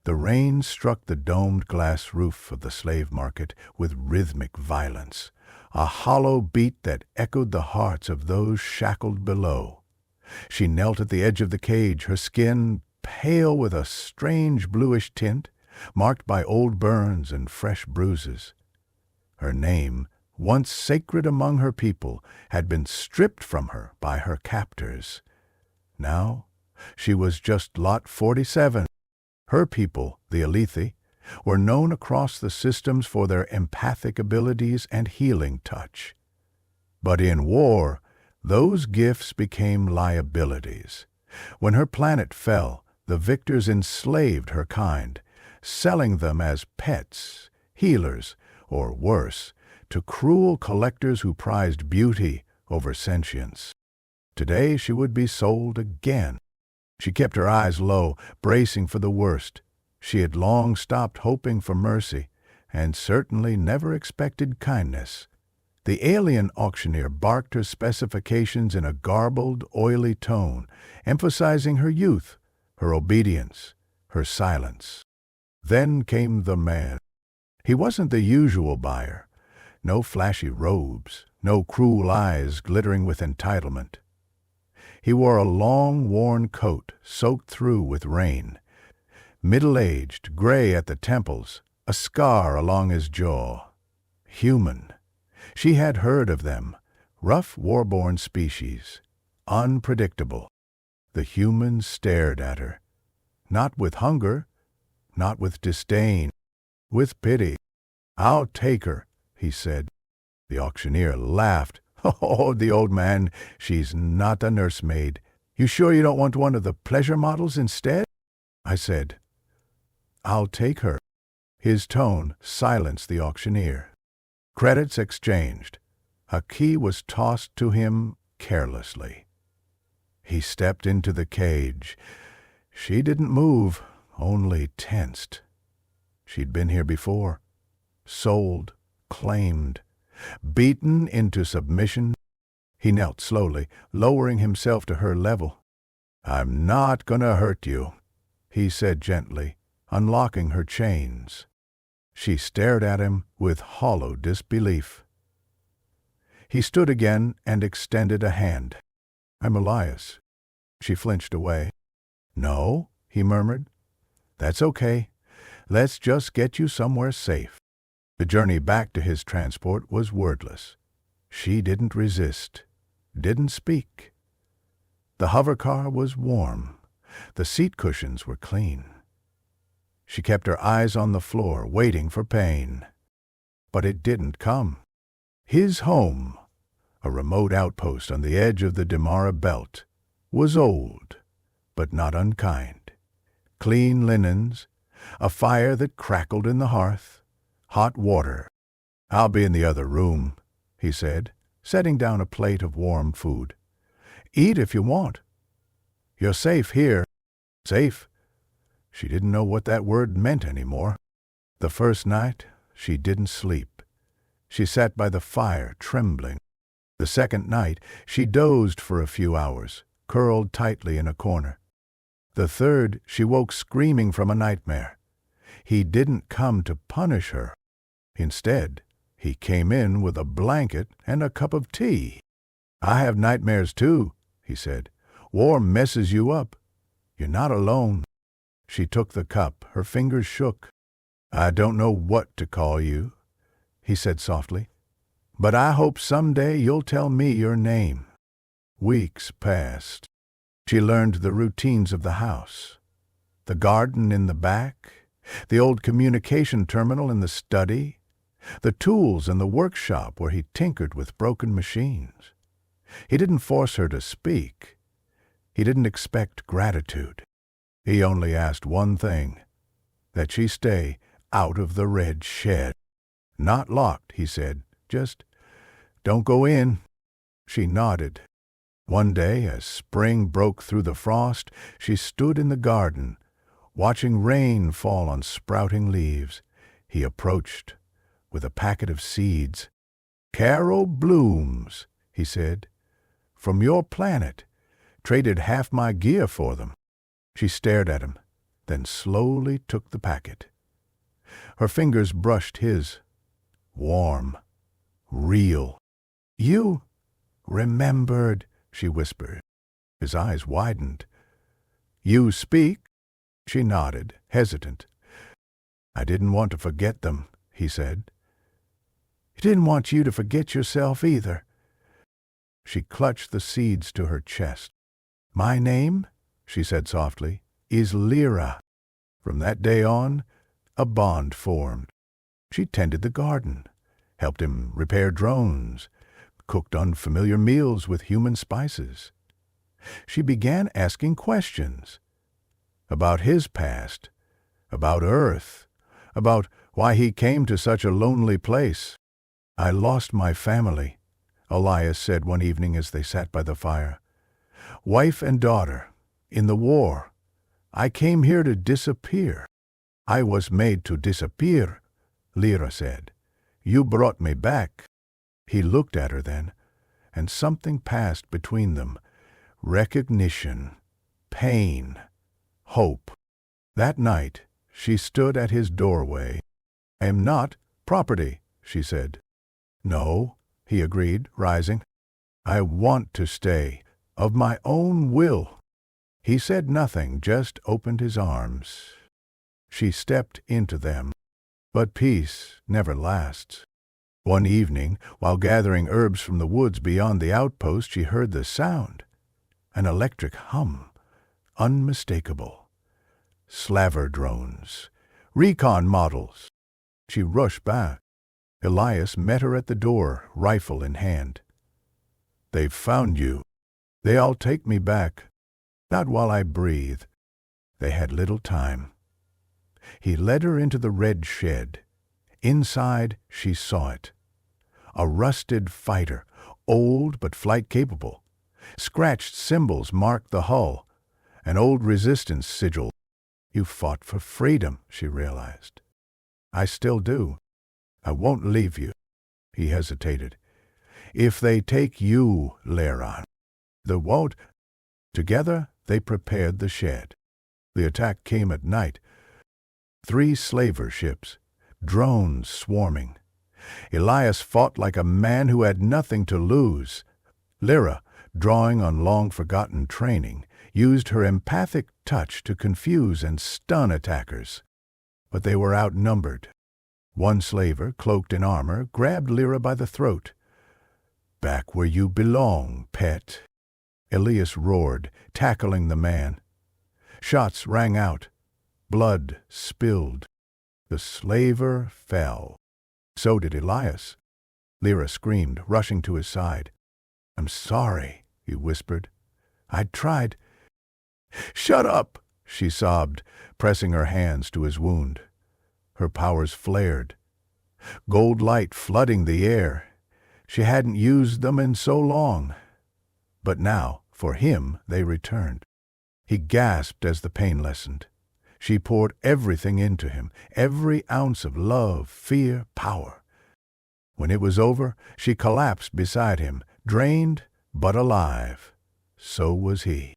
The rain struck the domed glass roof of the slave market with rhythmic violence, a hollow beat that echoed the hearts of those shackled below. She knelt at the edge of the cage, her skin pale with a strange bluish tint, marked by old burns and fresh bruises. Her name, once sacred among her people, had been stripped from her by her captors. Now she was just Lot 47. Her people, the Alethi, were known across the systems for their empathic abilities and healing touch. But in war, those gifts became liabilities. When her planet fell, the victors enslaved her kind, selling them as pets, healers, or worse, to cruel collectors who prized beauty over sentience. Today she would be sold again. She kept her eyes low, bracing for the worst. She had long stopped hoping for mercy, and certainly never expected kindness. The alien auctioneer barked her specifications in a garbled, oily tone, emphasizing her youth, her obedience, her silence. Then came the man. He wasn't the usual buyer. No flashy robes, no cruel eyes glittering with entitlement. He wore a long, worn coat soaked through with rain. Middle-aged, gray at the temples, a scar along his jaw. Human. She had heard of them. Rough, war-born species. Unpredictable. The humans stared at her. Not with hunger, not with disdain, with pity. "I'll take her," he said. The auctioneer laughed. "Oh, the old man, she's not a nursemaid. You sure you don't want one of the pleasure models instead?" I said, "I'll take her." His tone silenced the auctioneer. Credits exchanged. A key was tossed to him carelessly. He stepped into the cage. She didn't move, only tensed. She'd been here before. Sold, claimed, beaten into submission. He knelt slowly, lowering himself to her level. "I'm not gonna hurt you," he said gently, unlocking her chains. She stared at him with hollow disbelief. He stood again and extended a hand. "I'm Elias." She flinched away. "No," he murmured. "That's okay. Let's just get you somewhere safe." The journey back to his transport was wordless. She didn't resist, didn't speak. The hovercar was warm. The seat cushions were clean. She kept her eyes on the floor, waiting for pain. But it didn't come. His home, a remote outpost on the edge of the Damara belt, was old, but not unkind. Clean linens, a fire that crackled in the hearth, hot water. "I'll be in the other room," he said, setting down a plate of warm food. "Eat if you want. You're safe here." Safe? She didn't know what that word meant anymore. The first night, she didn't sleep. She sat by the fire, trembling. The second night, she dozed for a few hours, curled tightly in a corner. The third, she woke screaming from a nightmare. He didn't come to punish her. Instead, he came in with a blanket and a cup of tea. "I have nightmares too," he said. "War messes you up. You're not alone." She took the cup. Her fingers shook. "I don't know what to call you," he said softly, "but I hope someday you'll tell me your name." Weeks passed. She learned the routines of the house. The garden in the back, the old communication terminal in the study, the tools in the workshop where he tinkered with broken machines. He didn't force her to speak. He didn't expect gratitude. He only asked one thing, that she stay out of the red shed. "Not locked," he said. "Just don't go in." She nodded. One day, as spring broke through the frost, she stood in the garden, watching rain fall on sprouting leaves. He approached with a packet of seeds. "Carol blooms," he said. "From your planet. Traded half my gear for them." She stared at him. then slowly took the packet. Her fingers brushed his. Warm. Real. "You remembered," she whispered. His eyes widened. "You speak?" She nodded, hesitant. "I didn't want to forget them," he said. "I didn't want you to forget yourself either." She clutched the seeds to her chest. "My name," she said softly, "is Lira." From that day on, a bond formed. She tended the garden, helped him repair drones, cooked unfamiliar meals with human spices. She began asking questions about his past, about Earth, about why he came to such a lonely place. "I lost my family," Elias said one evening as they sat by the fire. "Wife and daughter, in the war. I came here to disappear." "I was made to disappear," Lira said. "You brought me back." He looked at her then, and something passed between them. Recognition, pain, hope. That night she stood at his doorway. "I am not property," she said. "No," he agreed, rising. "I want to stay, of my own will." He said nothing, just opened his arms. She stepped into them. But peace never lasts. One evening, while gathering herbs from the woods beyond the outpost, she heard the sound. An electric hum, unmistakable. Slaver drones, recon models. She rushed back. Elias met her at the door, rifle in hand. "They've found you. They'll take me back. Not while I breathe." They had little time. He led her into the red shed. Inside she saw it. A rusted fighter, old but flight-capable. Scratched symbols marked the hull, an old resistance sigil. "You fought for freedom," she realized. "I still do. I won't leave you." He hesitated. "If they take you, Lira, the won't." Together they prepared the shed. The attack came at night. 3 slaver ships, drones swarming. Elias fought like a man who had nothing to lose. Lira, drawing on long-forgotten training, used her empathic touch to confuse and stun attackers. But they were outnumbered. One slaver, cloaked in armor, grabbed Lira by the throat. "Back where you belong, pet." Elias roared, tackling the man. Shots rang out. Blood spilled. The slaver fell. So did Elias. Lira screamed, rushing to his side. "I'm sorry," he whispered. "I tried." "Shut up," she sobbed, pressing her hands to his wound. Her powers flared. Gold light flooding the air. She hadn't used them in so long. But now, for him, they returned. He gasped as the pain lessened. She poured everything into him, every ounce of love, fear, power. When it was over, she collapsed beside him, drained but alive. So was he.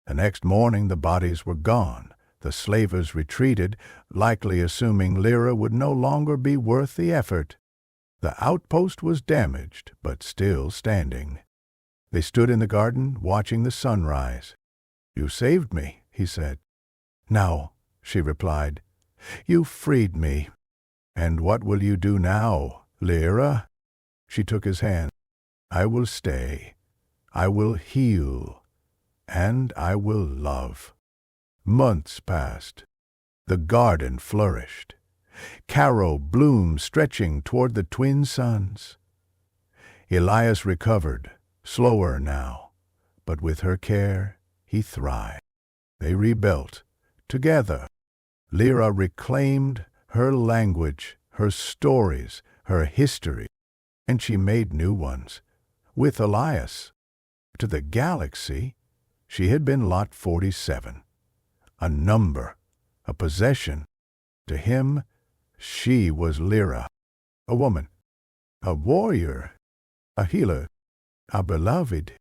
The next morning the bodies were gone. The slavers retreated, likely assuming Lira would no longer be worth the effort. The outpost was damaged, but still standing. They stood in the garden, watching the sunrise. "You saved me," he said. "No," she replied. "You freed me." "And what will you do now, Lira?" She took his hand. "I will stay. I will heal. And I will love." Months passed. The garden flourished. Caro bloomed, stretching toward the twin suns. Elias recovered, slower now, but with her care he thrived. They rebuilt, together. Lira reclaimed her language, her stories, her history, and she made new ones, with Elias. To the galaxy, she had been Lot 47, a number, a possession. To him, she was Lira, a woman, a warrior, a healer, a beloved.